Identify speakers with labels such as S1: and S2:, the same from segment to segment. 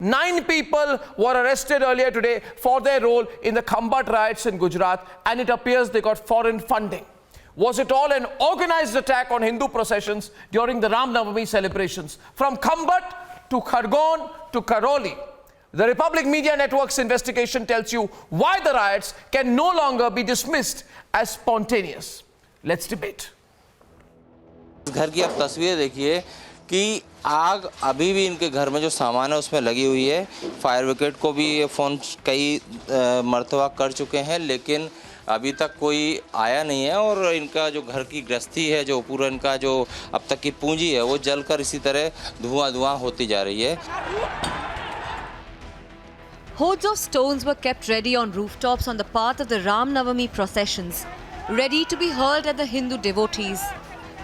S1: 9 people were arrested earlier today for their role in the Khargone riots in Gujarat, and it appears they got foreign funding. Was it all an organized attack on Hindu processions during the Ram Navami celebrations? From Khargone to Khargone to Karauli, the Republic Media Network's investigation tells you why the riots can no longer be dismissed as spontaneous. Let's debate.
S2: घर की आप तस्वीर देखिए कि आग अभी भी इनके घर में जो सामान है उसमें लगी हुई है। फायर ब्रिगेड को भी ये फ़ोन कई मरतबा कर चुके हैं, लेकिन अभी तक कोई आया नहीं है और इनका जो घर की गृहस्थी है, जो पूरा इनका जो अब तक की पूंजी है, वो जलकर इसी तरह धुआं होती जा रही है।
S3: Hordes of stones were kept ready on rooftops on the path of the Ram Navami processions, ready to be hurled at the Hindu devotees.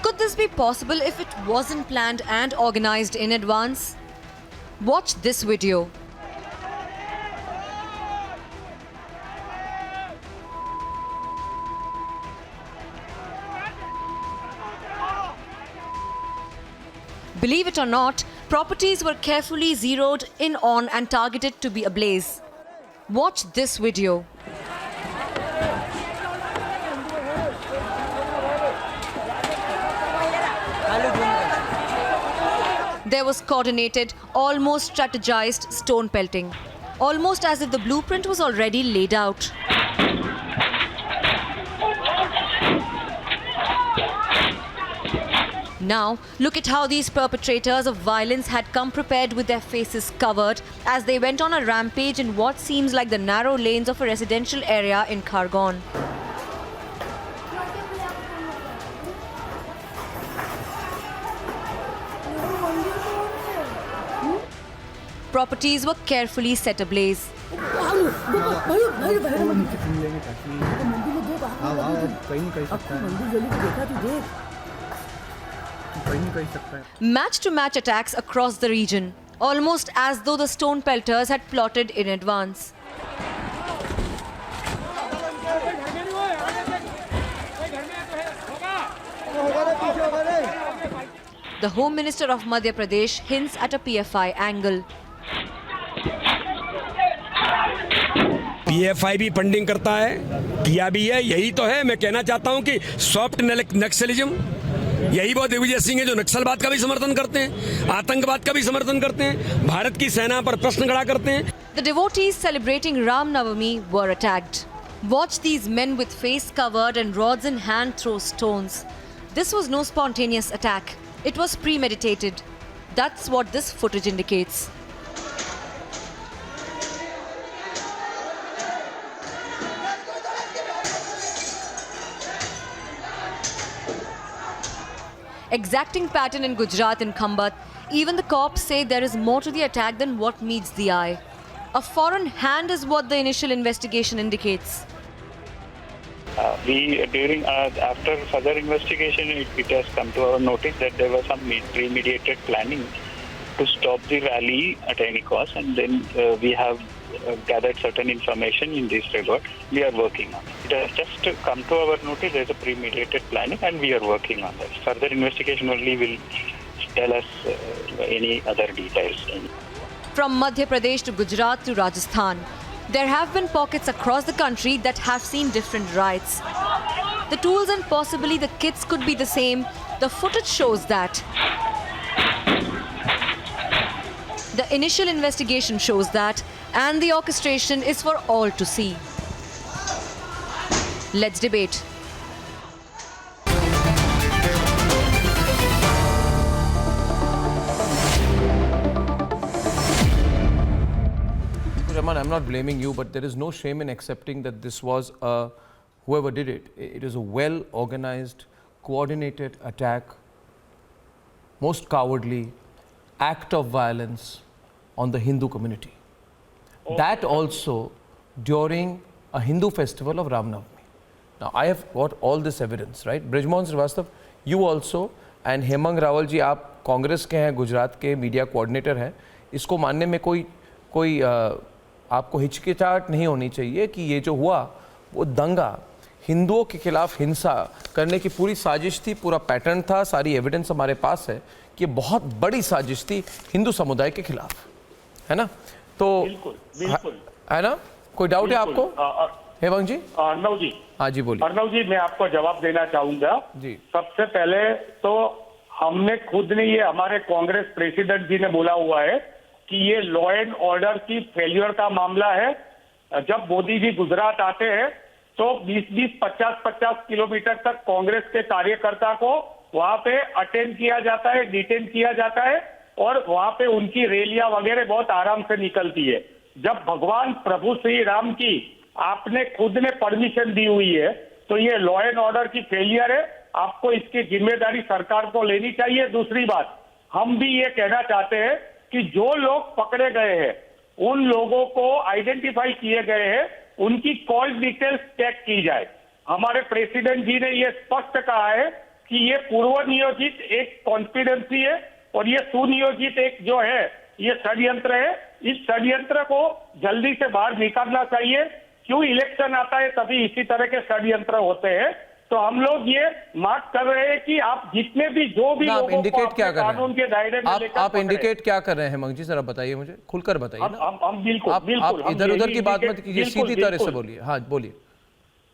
S3: Could this be possible if it wasn't planned and organized in advance? Watch this video. Believe it or not, properties were carefully zeroed in on and targeted to be ablaze. Watch this video. There was coordinated, almost strategized stone pelting, almost as if the blueprint was already laid out. Now, look at how these perpetrators of violence had come prepared with their faces covered as they went on a rampage in what seems like the narrow lanes of a residential area in Khargone. Properties were carefully set ablaze. Match-to-match attacks across the region, almost as though the stone pelters had plotted in advance. The Home Minister of Madhya Pradesh hints at a PFI angle.
S4: PFI भी funding करता है, किया भी है, यही तो है। मैं कहना चाहता हूं कि सॉफ्ट नक्सलिज्म, यही वो दिग्विजय सिंह है जो नक्सलवाद का भी समर्थन करते हैं, आतंकवाद का भी समर्थन करते हैं, भारत की सेना पर प्रश्न खड़ा करते हैं।
S3: The devotees celebrating Ram Navami were attacked. Watch these men with face covered and rods in hand throw stones. This was no spontaneous attack. It was premeditated. That's what this footage indicates. Exacting pattern in Gujarat and Khargone, even the cops say there is more to the attack than what meets the eye. A foreign hand is what the initial investigation indicates.
S5: After further investigation, it has come to our notice that there was some premeditated planning to stop the rally at any cost, and then we have gathered certain information in this regard. We are working on it. It has just come to our notice there is a premeditated planning, and we are working on that. Further investigation only will tell us any other details.
S3: From Madhya Pradesh to Gujarat to Rajasthan, there have been pockets across the country that have seen different riots. The tools and possibly the kits could be the same. The footage shows that. The initial investigation shows that, and the orchestration is for all to see. Let's debate.
S1: Raman, I'm not blaming you, but there is no shame in accepting that this was whoever did it. It is a well-organized, coordinated attack, most cowardly act of violence on the Hindu community. That also during a Hindu festival of Ram Navami. Now, I have got all this evidence, right? Brijmohan Srivastava, you also, and Hemang Rawal ji, आप कांग्रेस के हैं, गुजरात के media coordinator हैं. इसको मानने में कोई आपको हिचकिचाहट नहीं होनी चाहिए कि ये जो हुआ वो दंगा हिंदुओं के खिलाफ हिंसा करने की पूरी साजिश थी, पूरा पैटर्न था, सारी एविडेंस हमारे पास है कि बहुत बड़ी साजिश थी हिंदू समुदाय के खिलाफ. है ना? तो
S6: बिल्कुल
S1: है ना? कोई डाउट है आपको हेमंत जी?
S6: अर्नव जी,
S1: हाँ जी बोलिए।
S6: अर्नव जी, मैं आपको जवाब देना चाहूंगा
S1: जी।
S6: सबसे पहले तो हमने खुद ने, ये हमारे कांग्रेस प्रेसिडेंट जी ने बोला हुआ है कि ये लॉ एंड ऑर्डर की फेल्यूर का मामला है। जब मोदी जी गुजरात आते हैं तो 20-20, 50-50 किलोमीटर तक कांग्रेस के कार्यकर्ता को वहां पे अटेंड किया जाता है, डिटेन किया जाता है और वहां पे उनकी रैलियां वगैरह बहुत आराम से निकलती है। जब भगवान प्रभु श्री राम की आपने खुद ने परमिशन दी हुई है तो ये लॉ एंड ऑर्डर की फेलियर है। आपको इसकी जिम्मेदारी सरकार को लेनी चाहिए। दूसरी बात, हम भी ये कहना चाहते हैं कि जो लोग पकड़े गए हैं, उन लोगों को आइडेंटिफाई किए गए हैं, उनकी कॉल डिटेल्स चेक की जाए। हमारे प्रेसिडेंट जी ने ये स्पष्ट कहा है कि ये पूर्व नियोजित एक कॉन्स्पिरेंसी है और ये सुनियोजित एक जो है ये षड्यंत्र है। इस षड्यंत्र को जल्दी से बाहर निकालना चाहिए। क्यों इलेक्शन आता है तभी इसी तरह के षड्यंत्र होते हैं। तो हम लोग ये मांग कर रहे हैं कि आप जितने भी जो भी
S1: आप
S6: लोगों को
S1: इंडिकेट क्या
S6: अपने
S1: कर
S6: कानून के दायरे में
S1: रहे हैं?
S6: लेकर
S1: आप
S6: पकड़े।
S1: इंडिकेट क्या कर रहे हैं हेमंत जी? जरा बताइए मुझे, खुलकर बताइए ना।
S6: हम बिल्कुल
S1: आप
S6: हम
S1: इधर उधर की बात
S6: यही
S1: मत कीजिए,
S6: बिल्कुल,
S1: सीधी तरह से
S6: बिल्कुल।
S1: बोलिए। हाँ बोलिए।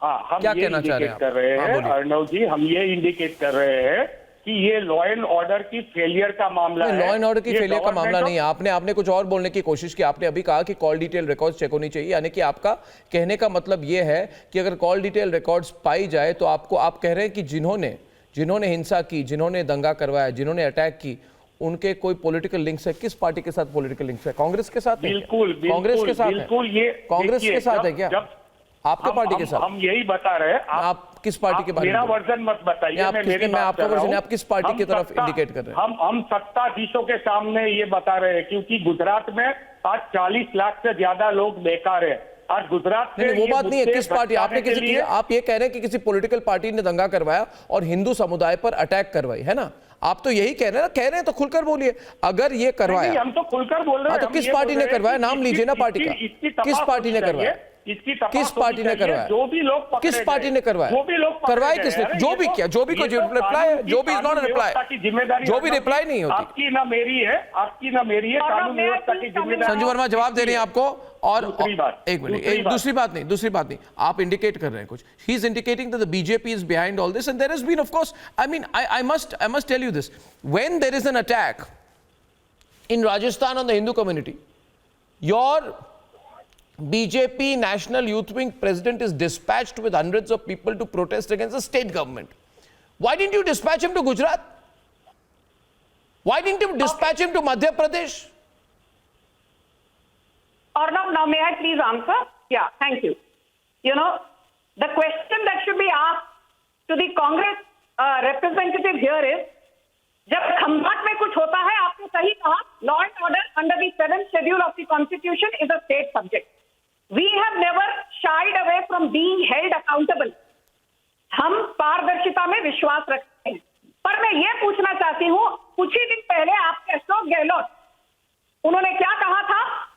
S6: हाँ, हम
S1: क्या
S6: ये
S1: कहना चाह रहे हैं
S6: इंडिकेट
S1: आप?
S6: कर रहे
S1: हाँ,
S6: हैं
S1: बोलिए।
S6: अर्णव जी, हम ये इंडिकेट कर रहे हैं कि ये लॉ एंड ऑर्डर की फेलियर का मामला है।
S1: लॉ एंड ऑर्डर की
S6: ये
S1: फेलियर का
S6: गवर्नमेंट
S1: मामला
S6: ऑफ-
S1: नहीं है। आपने कुछ और बोलने की कोशिश की। आपने अभी कहा कि कॉल डिटेल रिकॉर्ड्स चेक होनी चाहिए, यानी कि आपका कहने का मतलब ये है कि अगर कॉल डिटेल रिकॉर्ड्स पाई जाए तो आप कह रहे हैं कि जिन्होंने हिंसा की, जिन्होंने दंगा करवाया, जिन्होंने अटैक की, उनके कोई पॉलिटिकल लिंक्स है। किस पार्टी के साथ पॉलिटिकल लिंक्स है? कांग्रेस के साथ है?
S6: बिल्कुल
S1: कांग्रेस के साथ है?
S6: बिल्कुल, ये
S1: कांग्रेस
S6: देखिए,
S1: के साथ है
S6: जब-
S1: क्या?
S6: जब
S1: आपके पार्टी के साथ?
S6: हम यही बता रहे हैं।
S1: आप किस पार्टी के बारे में
S6: मेरा
S1: बोल रहे हैं?
S6: वर्जन मत बताइए,
S1: नहीं, आप
S6: मैं
S1: किस-
S6: मेरी
S1: मैं
S6: बात
S1: आपका
S6: कर रहा
S1: वर्जन है,
S6: हूं।
S1: आप किस पार्टी
S6: हम
S1: की तरफ
S6: सत्ता-
S1: इंडिकेट कर रहे हैं?
S6: हम सत्ताधीशों के सामने ये बता रहे हैं क्योंकि गुजरात में आज 40 लाख से ज्यादा लोग बेकार है। आज गुजरात से
S1: नहीं, वो
S6: ये
S1: बात नहीं है।
S6: मुद्दे
S1: किस पार्टी? आपने
S6: भटकाने के लिए-
S1: आप ये कह रहे हैं कि किसी पॉलिटिकल पार्टी ने दंगा करवाया और हिंदू समुदाय पर अटैक करवाई, है ना? आप तो यही कह रहे हैं ना? कह रहे हैं तो खुलकर बोलिए। अगर ये करवाया,
S6: नहीं, हम तो खुलकर बोल रहे हैं।
S1: हाँ, तो
S6: हम
S1: किस
S6: ये
S1: पार्टी
S6: बोल
S1: ने
S6: रहे हैं
S1: करवाया?
S6: कि
S1: नाम लीजिए ना पार्टी का।
S6: इसकी
S1: किस
S6: तपास
S1: पार्टी ने
S6: होनी
S1: करवाया?
S6: चाहिए। इसकी तपास
S1: किस पार्टी ने
S6: होनी चाहिए।
S1: करवाया?
S6: जो भी लोग पकड़े
S1: किस पार्टी
S6: गए,
S1: ने करवाया?
S6: जो भी लोग पकड़े
S1: करवाए
S6: गए,
S1: किसने?
S6: अरे
S1: जो
S6: ये
S1: भी
S6: तो-
S1: क्या, जो भी कोई
S6: ये तो
S1: रिप्लाई है,
S6: कानून
S1: जो भी इज नॉट
S6: कानून
S1: रिप्लाई,
S6: व्यवस्था की जिम्मेदारी
S1: जो भी रिप्लाई नहीं होती।
S6: आपकी ना मेरी है, आपकी ना मेरी है। कानून व्यवस्था की जिम्मेदारी
S1: संजू वर्मा जवाब दे रहे हैं आपको। और
S6: दूसरी बात,
S1: एक मिनट,
S6: दूसरी बात।
S1: दूसरी बात नहीं, आप इंडिकेट कर रहे हैं कुछ। He is indicating that the BJP is behind all this and there has been of course, I mean I must tell you this, when there is an attack in Rajasthan on the Hindu community, your BJP National Youth Wing president is dispatched with hundreds of people to protest against the state government. Why didn't you dispatch him to Gujarat? Why didn't you dispatch him to Madhya Pradesh?
S7: Arnab, now may I please answer? Yeah, thank you. You know, the question that should be asked to the Congress representative here is, जब खंभात में कुछ होता है, आपने सही कहा, law and order under the 7th schedule of the constitution is a state subject. We have never shied away from being held accountable. हम पारदर्शिता में विश्वास रखते हैं. पर मैं ये पूछना चाहती हूँ, कुछ ही दिन पहले आपके अशोक गहलोत, उन्होंने क्या कहा था?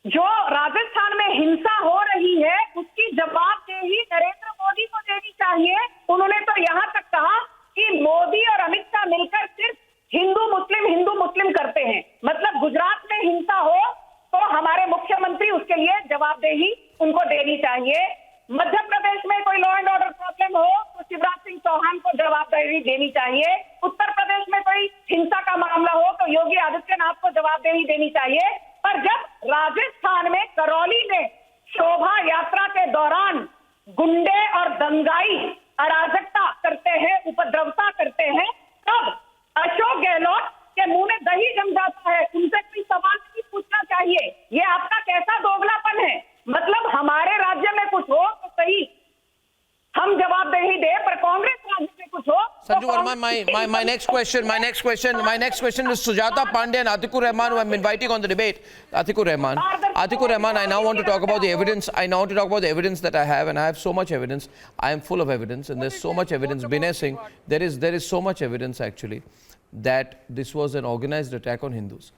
S7: जो राजस्थान में हिंसा हो रही है उसकी जवाबदेही नरेंद्र मोदी को देनी चाहिए. उन्होंने तो यहां तक कहा कि मोदी और अमित शाह मिलकर सिर्फ हिंदू मुस्लिम करते हैं. मतलब गुजरात में हिंसा हो तो हमारे मुख्यमंत्री उसके लिए जवाबदेही उनको देनी चाहिए. मध्य प्रदेश में कोई लॉ एंड ऑर्डर प्रॉब्लम हो तो शिवराज सिंह चौहान को जवाबदेही देनी चाहिए. उत्तर प्रदेश में कोई हिंसा का मामला हो तो योगी आदित्यनाथ को जवाबदेही देनी चाहिए. पर जब राजस्थान में करौली में शोभा यात्रा के दौरान गुंडे और दंगाई अराजकता करते हैं, उपद्रवता करते हैं, तब अशोक गहलोत के मुंह में दही जम जाता है. उनसे कोई सवाल नहीं पूछना चाहिए. ये आपका कैसा दोगलापन है? मतलब हमारे राज्य में कुछ हो तो सही, हम जवाबदेही दे, पर कांग्रेस राज्य में कुछ हो.
S1: Sanju Verma, my next question is Sujata Pandey and Atikur Rahman, who I'm inviting on the debate. Atikur Rahman, I now want to talk about the evidence. I now want to talk about the evidence that I have, and I have so much evidence. I am full of evidence, and there's so much evidence. Binay Singh, there is so much evidence actually that this was an organized attack on Hindus.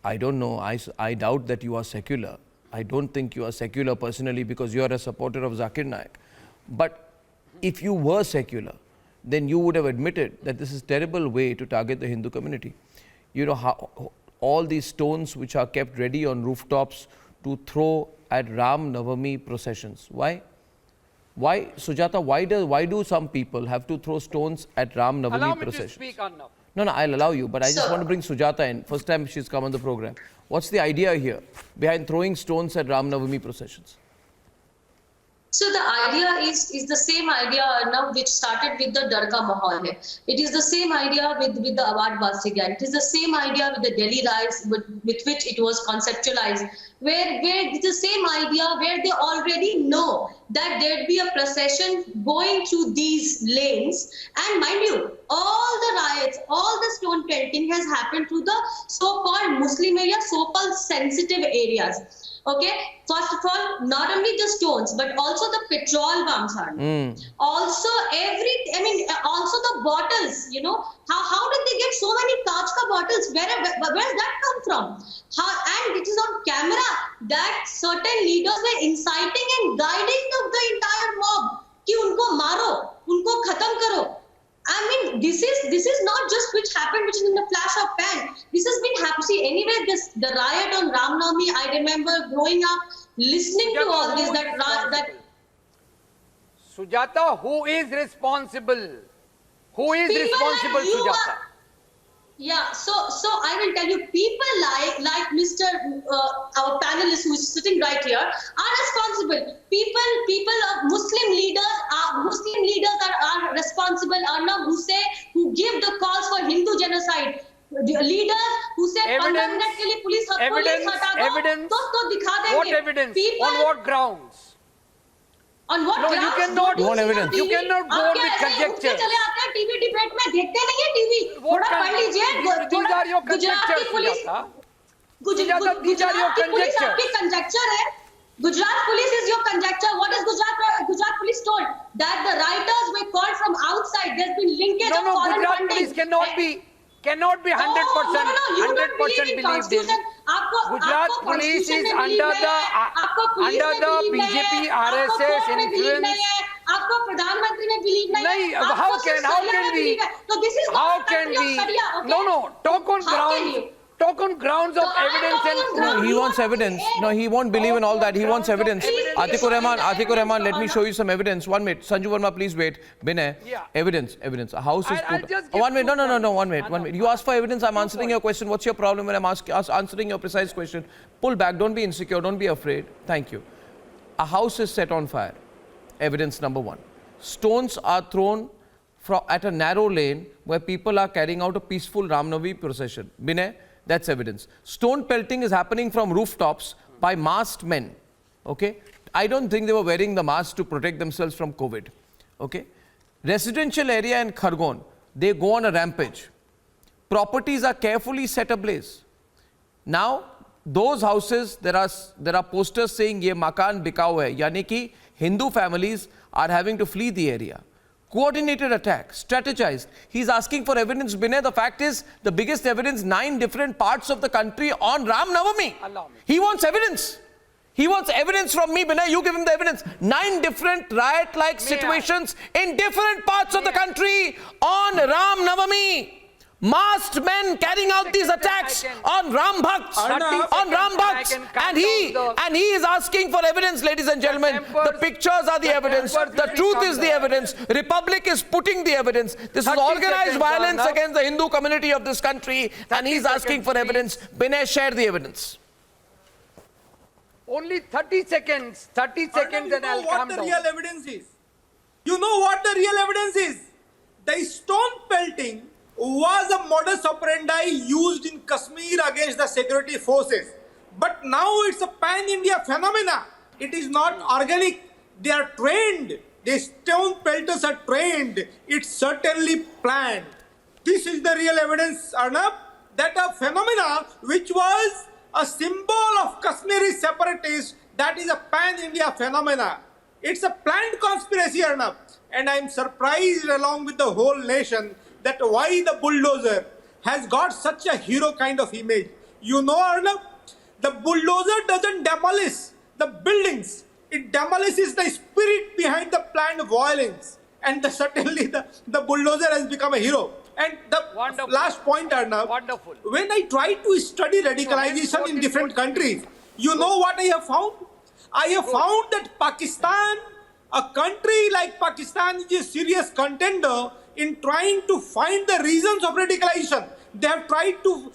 S1: I don't know. I doubt that you are secular. I don't think you are secular personally because you are a supporter of Zakir Naik. But if you were secular, then you would have admitted that this is a terrible way to target the Hindu community. You know, all these stones which are kept ready on rooftops to throw at Ram Navami processions? Why? Why, Sujata, why do some people have to throw stones at Ram Navami
S8: Allow me
S1: processions?
S8: to speak, Arnab.
S1: No, I'll allow you, but I just want to bring Sujata in. First time she's come on the program. What's the idea here behind throwing stones at Ram Navami processions?
S9: So the idea is the same idea, Arnab, which started with the Dargah Mahal. It is the same idea with the Awad Basiga. It is the same idea with the Delhi riots with which it was conceptualized, where it's the same idea where they already know that there'd be a procession going through these lanes. And mind you, all the riots, all the stone pelting has happened through the so-called Muslim areas, so-called sensitive areas. Okay, first of all, not only the stones, but also the petrol bombs are. Also, also the bottles. You know, how did they get so many Kachka bottles? Where's that come from? And it is on camera that certain leaders were inciting and guiding the entire mob. कि उनको मारो, उनको खत्म करो. I mean, this is not just which happened, which is in the flash of pan. This has been happening. See, anyway, the riot on Ram Navami, I remember growing up, listening to all this.
S8: Sujata, who is responsible? Who is responsible,
S9: like
S8: Sujata?
S9: Yeah, so I will tell you, people like Mr. Our panelist who is sitting right here are responsible. People of Muslim leaders are responsible. Arnab, who give the calls for Hindu genocide. Leaders who say
S8: Evidence.
S9: police
S8: Evidence. What evidence? On what grounds?
S9: On what
S8: No,
S9: grounds?
S8: you cannot.
S1: You want evidence?
S8: You cannot go on with conjecture.
S9: TV debate में देखते नहीं है TV थोड़ा पढ़ लीजिए
S8: These are your conjectures, Sujata. Sujata, these are your conjectures.
S9: आपकी conjecture है. Gujarat police is your conjecture. What is Gujarat police told? That the rioters were called from outside. There's been linkage of foreign
S8: Gujarat
S9: funding.
S8: police cannot be 100%
S9: you don't
S8: believed in.
S9: Constitution.
S8: Gujarat police is under the BJP RSS influence.
S9: आपको प्रधानमंत्री में believe नहीं है.
S8: How can we?
S9: So this is
S8: How can we? No. Talk on grounds of evidence and
S1: No, he wants evidence. No, he won't believe in all that. He wants evidence. Atikur Rahman, let me show you some evidence. 1 minute. Sanju Verma, please wait. Binay,
S8: Yeah.
S1: evidence. A house is
S8: I'll
S1: put.
S8: just give
S1: 1 minute.
S8: two
S1: No.
S8: points.
S1: 1 minute. You asked for evidence. I'm answering your question. What's your problem when I'm answering your precise question? Pull back. Don't be insecure. Don't be afraid. Thank you. A house is set on fire. Evidence number 1. Stones are thrown at a narrow lane where people are carrying out a peaceful Ram Navami procession. Binay, that's evidence. Stone pelting is happening from rooftops by masked men. Okay? I don't think they were wearing the mask to protect themselves from COVID. Okay? Residential area in Khargone, they go on a rampage. Properties are carefully set ablaze. Now, those houses, there are posters saying ye makan bikao hai, yani ki Hindu families are having to flee the area. Coordinated attack, strategized. He's asking for evidence. Binay, the fact is, the biggest evidence, 9 different parts of the country on Ram Navami.
S8: Allow me.
S1: He wants evidence. He wants evidence from me, Binay. You give him the evidence. 9 different riot-like situations in different parts of the country on Ram Navami. Masked men carrying out these attacks on Ram Bhakts, and he is asking for evidence, ladies and gentlemen. The pictures are the evidence. The truth is the evidence. Republic is putting the evidence. This is organized violence against the Hindu community of this country, and he's asking for evidence. Binay, share the evidence.
S8: Only 30 seconds. 30 seconds, and I'll calm down.
S10: You know what the real evidence is? You know what the real evidence is? The stone pelting was a modus operandi used in Kashmir against the security forces. But now it's a pan-India phenomena. It is not organic. They are trained. The stone pelters are trained. It's certainly planned. This is the real evidence, Arnab, that a phenomena which was a symbol of Kashmiri separatists, that is a pan-India phenomena. It's a planned conspiracy, Arnab. And I'm surprised along with the whole nation that why the bulldozer has got such a hero kind of image. You know, Arnab, the bulldozer doesn't demolish the buildings. It demolishes the spirit behind the planned violence. And certainly the bulldozer has become a hero. And the
S8: Wonderful.
S10: last point, Arnab.
S8: Wonderful.
S10: When I try to study radicalization in different countries, you know what I have found? I have found that Pakistan, a country like Pakistan, is a serious contender in trying to find the reasons of radicalization. They have tried to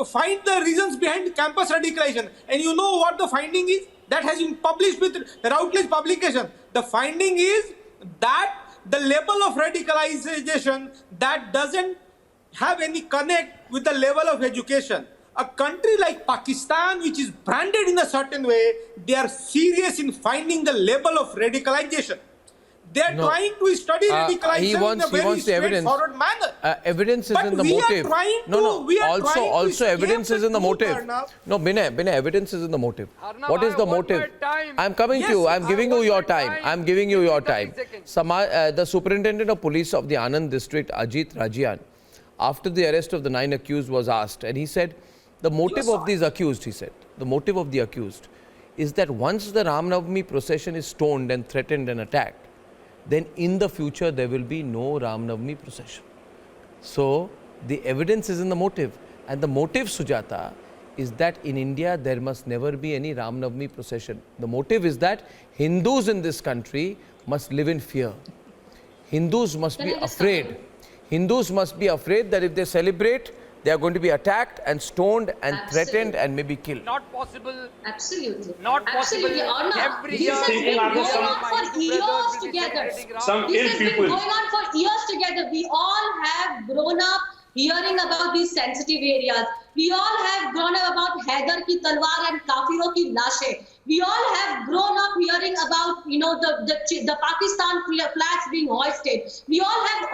S10: find the reasons behind campus radicalization. And you know what the finding is? That has been published with Routledge publication. The finding is that the level of radicalization that doesn't have any connect with the level of education. A country like Pakistan, which is branded in a certain way, they are serious in finding the level of radicalization. They are trying to study radicalization in a very straightforward manner.
S1: Evidence is
S10: But
S1: in the
S10: we are
S1: motive.
S10: trying to- we are trying to
S1: Also evidence
S10: escape
S1: is in the
S10: the truth,
S1: motive.
S10: Arnab.
S1: No, Binay, evidence is in the motive.
S8: Arnab,
S1: What is
S8: I
S1: the
S8: want
S1: motive?
S8: my time.
S1: I'm coming to
S10: Yes,
S1: you. I'm
S10: I
S1: giving you
S8: want
S1: your
S8: my
S1: time.
S8: time.
S1: I'm giving you
S8: Give me
S1: your
S8: 30
S1: time.
S8: seconds.
S1: The superintendent of police of the Anand district, Ajit Rajian, after the arrest of the 9 accused, was asked, and he said, the motive of these accused, he said, the motive of the accused is that once the Ram Navami procession is stoned and threatened and attacked, then in the future there will be no Ram Navami procession. So the evidence is in the motive, and the motive, Sujata, is that in India there must never be any Ram Navami procession. The motive is that Hindus in this country must live in fear. Hindus must be afraid. Hindus must be afraid that if they celebrate, they are going to be attacked and stoned and threatened and maybe killed.
S8: Not possible.
S9: Absolutely.
S8: Not possible.
S9: Absolutely. Arnab,
S8: Every
S9: this
S8: year,
S9: has been going on for years together.
S11: Some
S9: This
S11: ill
S9: has been
S11: people.
S9: going on for years together. We all have grown up hearing about these sensitive areas. We all have grown up about Haider ki talwar and Kafiro ki lashe. We all have grown up hearing about, the Pakistan flags being hoisted. We all have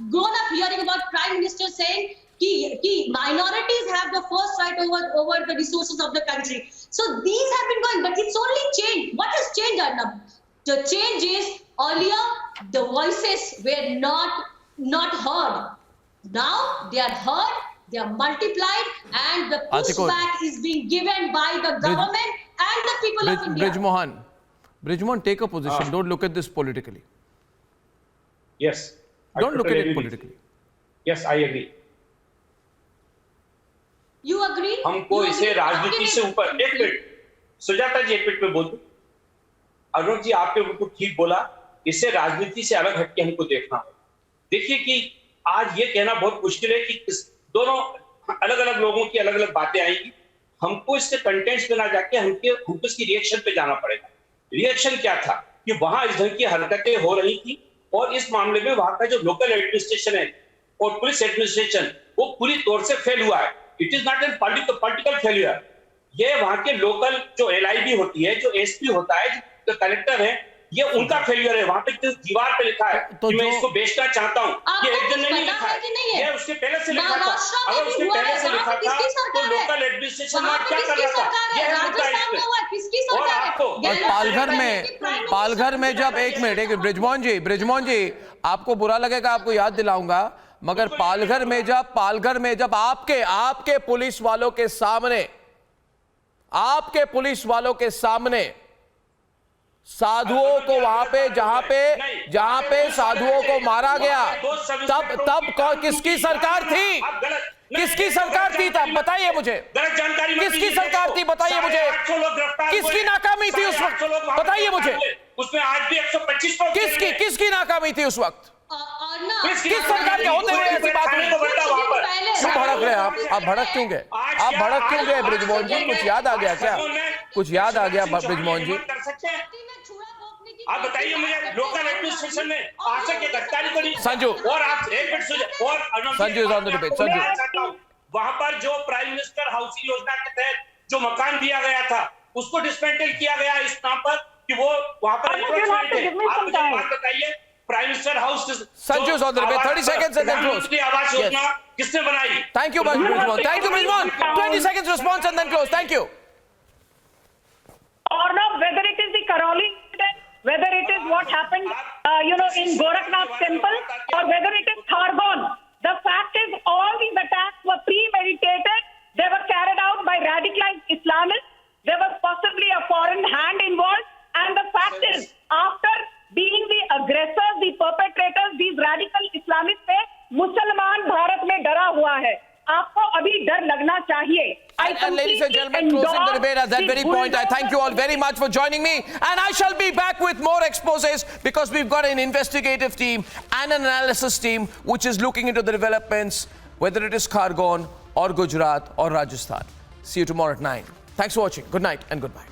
S9: grown up hearing about Prime Minister saying ki minorities have the first right over the resources of the country. So these have been going, but it's only changed. What has changed, Arnab? The change is earlier the voices were not heard. Now they are heard, they are multiplied, and the pushback is being given by the government and the people of India.
S1: Brijmohan, take a position. Don't look at this politically.
S11: Yes.
S1: Don't look at it politically.
S11: Yes, I agree.
S9: You agree?
S11: हमको इसे राजनीति से ऊपर एक minute Sujata जी एक minute में बोल दो अर्णब जी आपने बिल्कुल ठीक बोला इसे राजनीति से अलग हटके हमको देखना है देखिए कि आज ये कहना बहुत मुश्किल है कि इस दोनों अलग अलग लोगों की अलग अलग बातें आएंगी हमको इसके कंटेंट्स पे ना जाके हमको इसकी रिएक्शन पे जाना पड़ेगा रिएक्शन क्या था कि वहां इस ढंग की हरकतें हो रही थी और इस मामले में वहां का जो लोकल एडमिनिस्ट्रेशन है और पुलिस एडमिनिस्ट्रेशन वो पूरी तौर से फेल हुआ है it is not an political failure ये वहां के लोकल जो एलआईबी होती है जो एसपी होता है जो कलेक्टर है ये उनका फेलियर है वहां पे दीवार पे लिखा है कि मैं इसको बेचना चाहता हूं ये एक दिन नहीं लिखा है ये उसके पहले से लिखा था अगर उसके पहले से लिखा था तो लोकल एडमिनिस्ट्रेशन में क्या कर रहा था ये है मुद्दा और आपको
S1: और पालघर में जब एक मिनट बृजमोहन जी आपको बुरा लगेगा आपको याद दिलाऊंगा मगर पालघर में जब आपके पुलिस वालों के सामने साधुओं को वहां पे जहां पे साधुओं को मारा गया तब किसकी सरकार थी तब बताइए मुझे किसकी सरकार थी बताइए मुझे किसकी नाकामी थी उस वक्त बताइए मुझे
S11: उसमें आज भी 125
S1: किसकी नाकामी थी उस वक्त किस सरकार के होते हुए ऐसी बात हुई क्यों भड़क रहे आप भड़क क्यों गए बृजमोहन जी कुछ याद आ गया क्या बृजमोहन जी
S11: आप बताइए मुझे लोकल एडमिनिस्ट्रेशन में आशा के गद्दारी करी
S1: संजू
S11: और आप एक मिनट और
S1: Sanju is on the debate Sanju
S11: वहां पर जो प्राइम मिनिस्टर हाउसिंग योजना के तहत जो मकान दिया गया था उसको डिसमेंटल किया गया इस नाम पर कि वो वहां पर आप मुझे बात बताइए prime minister house
S1: Sanju is on the debate 30 seconds and then close
S11: Awas Yojana किसने बनाई
S1: thank you Brijmohan 20 seconds response and then close thank you
S7: Arnab, whether it is the Karauli incident, whether it is what happened, in Gorakhnath temple, or whether it is Khargone, the fact is all these attacks were premeditated. They were carried out by radicalized Islamists. There was possibly a foreign hand involved. And the fact is, after being the aggressors, the perpetrators, these radical Islamists were मुसलमान भारत में डरा हुआ है, आपको अभी डर लगना चाहिए.
S1: And ladies and gentlemen, closing the debate at that very point, I thank you all very much for joining me. And I shall be back with more exposés because we've got an investigative team and an analysis team which is looking into the developments, whether it is Khargone or Gujarat or Rajasthan. See you tomorrow at 9. Thanks for watching. Good night and goodbye.